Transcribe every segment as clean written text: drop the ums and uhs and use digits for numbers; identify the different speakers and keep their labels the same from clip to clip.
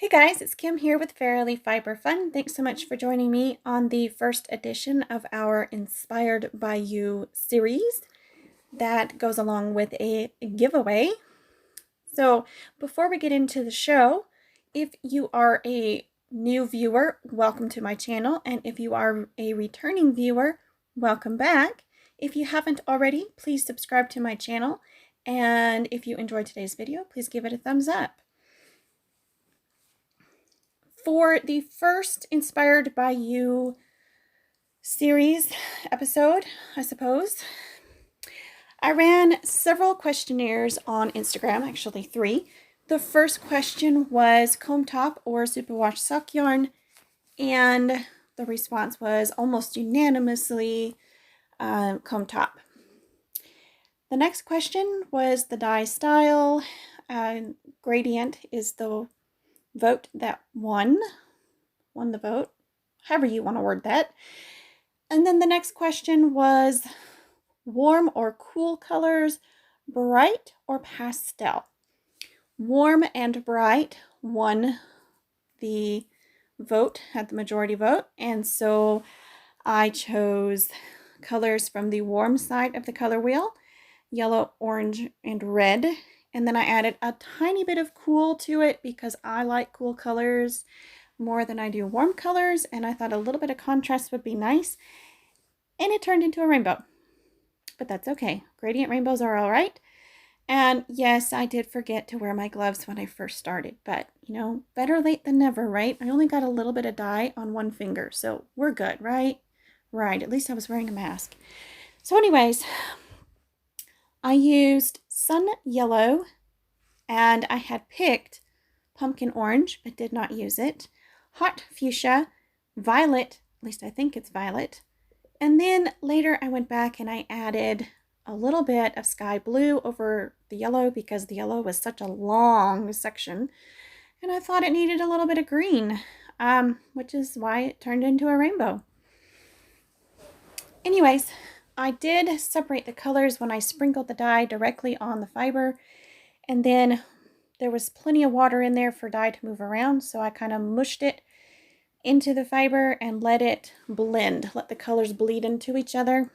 Speaker 1: Hey guys, it's Kim here with Fairily Fiber Fun. Thanks so much for joining me on the first edition of our Inspired by You series that goes along with a giveaway. So before we get into the show, if you are a new viewer, welcome to my channel. And if you are a returning viewer, welcome back. If you haven't already, please subscribe to my channel. And if you enjoyed today's video, please give it a thumbs up. For the first Inspired by You series episode, I suppose, I ran several questionnaires on Instagram, actually 3. The first question was comb top or superwash sock yarn, and the response was almost unanimously comb top. The next question was the dye style. Gradient is the vote that won the vote, however you want to word that. And then the next question was warm or cool colors, bright or pastel. Warm and bright won the vote, had the majority vote, and so I chose colors from the warm side of the color wheel, yellow, orange, and red. And then I added a tiny bit of cool to it because I like cool colors more than I do warm colors, and I thought a little bit of contrast would be nice. And it turned into a rainbow. But that's okay. Gradient rainbows are all right. And yes, I did forget to wear my gloves when I first started, but you know, better late than never, right? I only got a little bit of dye on one finger, so we're good, right? Right, at least I was wearing a mask. So anyways, I used sun yellow, and I had picked pumpkin orange, but did not use it, hot fuchsia, violet, at least I think it's violet, and then later I went back and I added a little bit of sky blue over the yellow because the yellow was such a long section, and I thought it needed a little bit of green, which is why it turned into a rainbow. Anyways, I did separate the colors when I sprinkled the dye directly on the fiber, and then there was plenty of water in there for dye to move around, so I kind of mushed it into the fiber and let it blend, let the colors bleed into each other.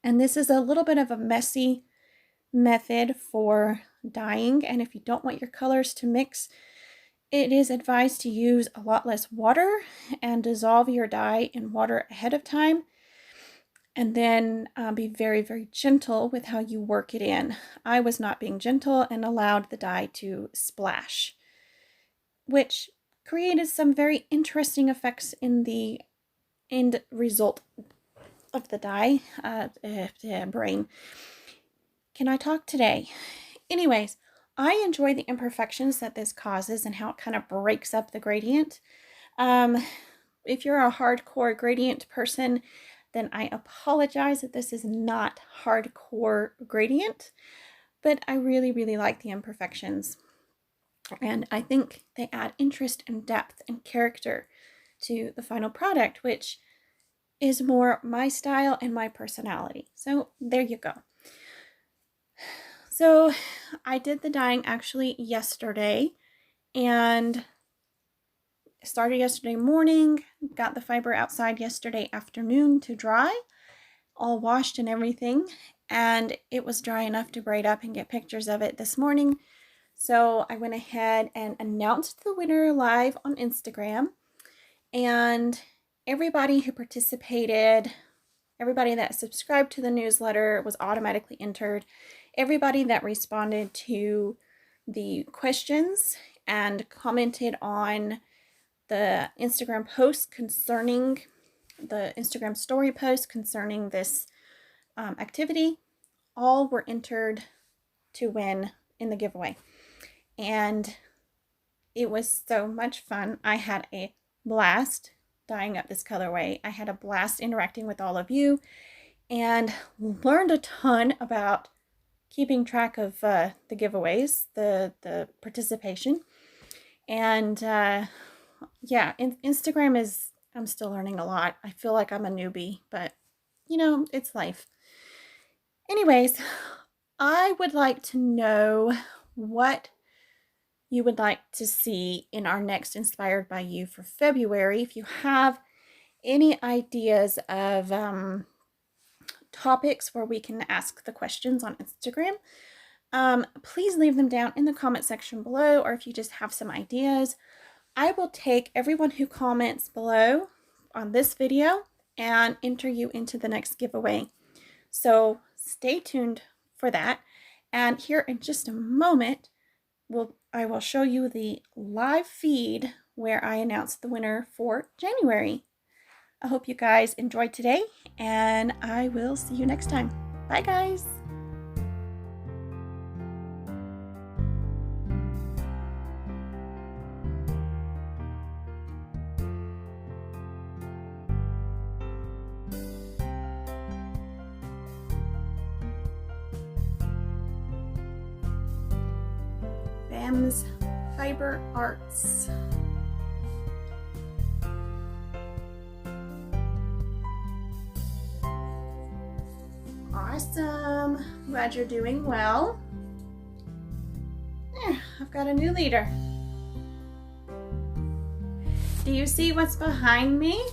Speaker 1: And this is a little bit of a messy method for dyeing, and if you don't want your colors to mix, it is advised to use a lot less water and dissolve your dye in water ahead of time, and then be very, very gentle with how you work it in. I was not being gentle and allowed the dye to splash, which created some very interesting effects in the end result of the dye. Brain. Can I talk today? Anyways, I enjoy the imperfections that this causes and how it kind of breaks up the gradient. If you're a hardcore gradient person, then I apologize that this is not hardcore gradient, but I really, really like the imperfections. And I think they add interest and depth and character to the final product, which is more my style and my personality. So there you go. So I did the dyeing actually yesterday, and started yesterday morning, got the fiber outside yesterday afternoon to dry, all washed and everything, and it was dry enough to braid up and get pictures of it this morning. So I went ahead and announced the winner live on Instagram, and everybody who participated, everybody that subscribed to the newsletter was automatically entered. Everybody that responded to the questions and commented on the Instagram post concerning the Instagram story post concerning this activity, all were entered to win in the giveaway. And it was so much fun. I had a blast dyeing up this colorway. I had a blast interacting with all of you and learned a ton about keeping track of the giveaways, the participation. And yeah, Instagram is, I'm still learning a lot. I feel like I'm a newbie, but you know, it's life. Anyways, I would like to know what you would like to see in our next Inspired by You for February. If you have any ideas of topics where we can ask the questions on Instagram, please leave them down in the comment section below, or if you just have some ideas, I will take everyone who comments below on this video and enter you into the next giveaway. So stay tuned for that. And here in just a moment, I will show you the live feed where I announce the winner for January. I hope you guys enjoyed today, and I will see you next time. Bye, guys. Bam's Fiber Arts. Awesome. Glad you're doing well. There, I've got a new leader. Do you see what's behind me?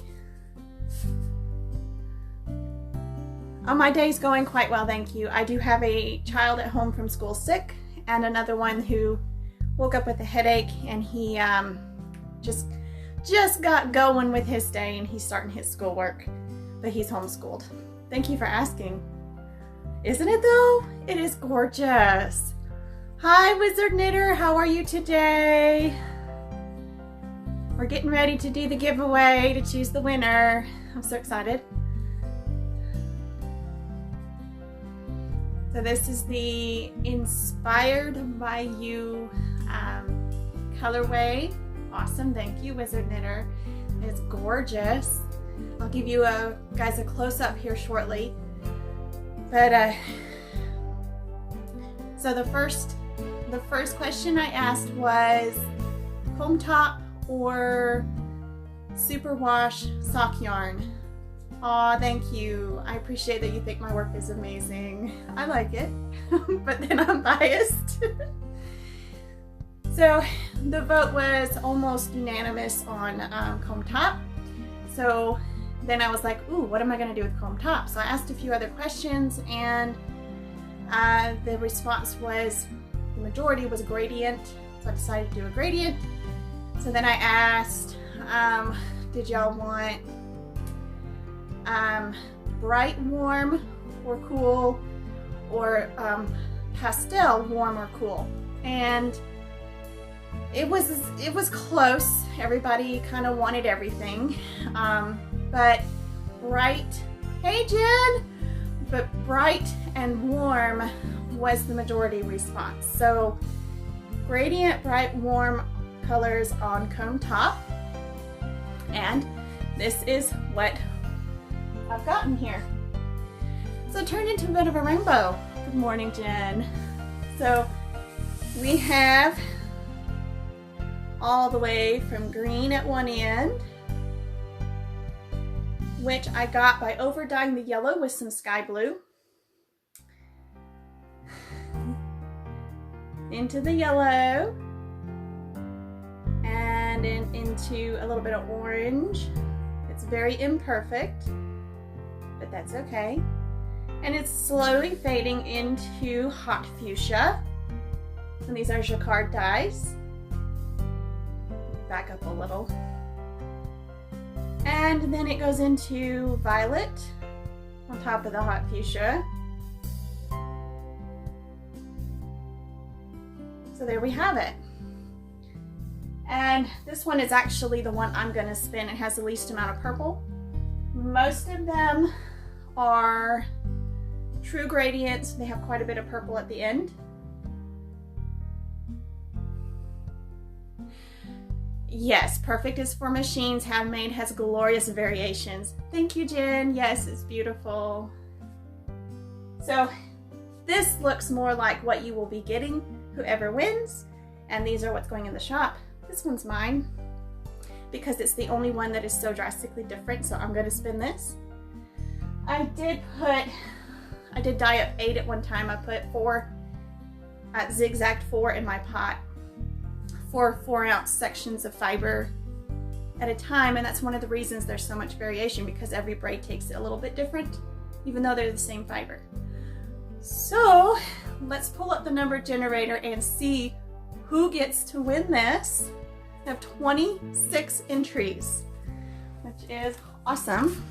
Speaker 1: Oh, my day's going quite well, thank you. I do have a child at home from school sick, and another one who woke up with a headache, and he just got going with his day, and he's starting his schoolwork, but he's homeschooled. Thank you for asking. Isn't it though? It is gorgeous. Hi, Wizard Knitter, how are you today? We're getting ready to do the giveaway to choose the winner. I'm so excited. So this is the Inspired by You colorway. Awesome, thank you, Wizard Knitter. It's gorgeous. I'll give you guys a close-up here shortly. But so the first question I asked was comb top or superwash sock yarn. Aw, thank you. I appreciate that you think my work is amazing. I like it, but then I'm biased. So the vote was almost unanimous on comb top. So then I was like, ooh, what am I gonna do with comb top? So I asked a few other questions, and the response was, the majority was gradient. So I decided to do a gradient. So then I asked, did y'all want bright warm or cool, or pastel warm or cool? And it was close. Everybody kind of wanted everything. But bright, hey Jen, but bright and warm was the majority response. So gradient, bright, warm colors on comb top. And this is what I've gotten here. So it turned into a bit of a rainbow. Good morning, Jen. So we have all the way from green at one end, which I got by over dyeing the yellow with some sky blue, into the yellow, and then into a little bit of orange. It's very imperfect, but that's okay. And it's slowly fading into hot fuchsia. And these are jacquard dyes. Back up a little. And then it goes into violet on top of the hot fuchsia. So there we have it. And this one is actually the one I'm going to spin. It has the least amount of purple. Most of them are true gradients. They have quite a bit of purple at the end. Yes, perfect is for machines. Handmade has glorious variations. Thank you, Jen. Yes, it's beautiful. So this looks more like what you will be getting, whoever wins. And these are what's going in the shop. This one's mine because it's the only one that is so drastically different. So I'm going to spin this. I did dye up 8 at one time. I put 4, zigzagged 4 in my pot. 4 4-ounce sections of fiber at a time, and that's one of the reasons there's so much variation, because every braid takes it a little bit different, even though they're the same fiber. So let's pull up the number generator and see who gets to win this. We have 26 entries, which is awesome.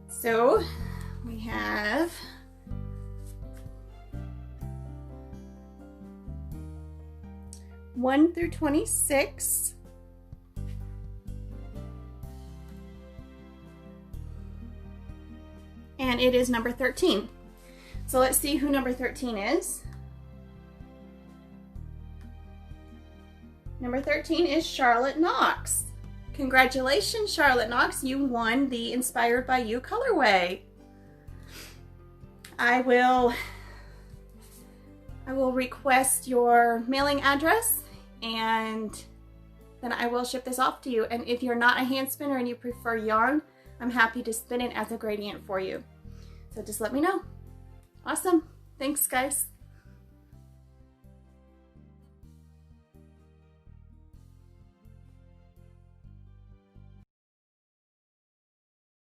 Speaker 1: So we have one through 26. And it is number 13. So let's see who number 13 is. Number 13 is Charolette Knox. Congratulations, Charolette Knox. You won the Inspired by You colorway. I will request your mailing address, and then I will ship this off to you. And if you're not a hand spinner and you prefer yarn, I'm happy to spin it as a gradient for you. So just let me know. Awesome. Thanks, guys.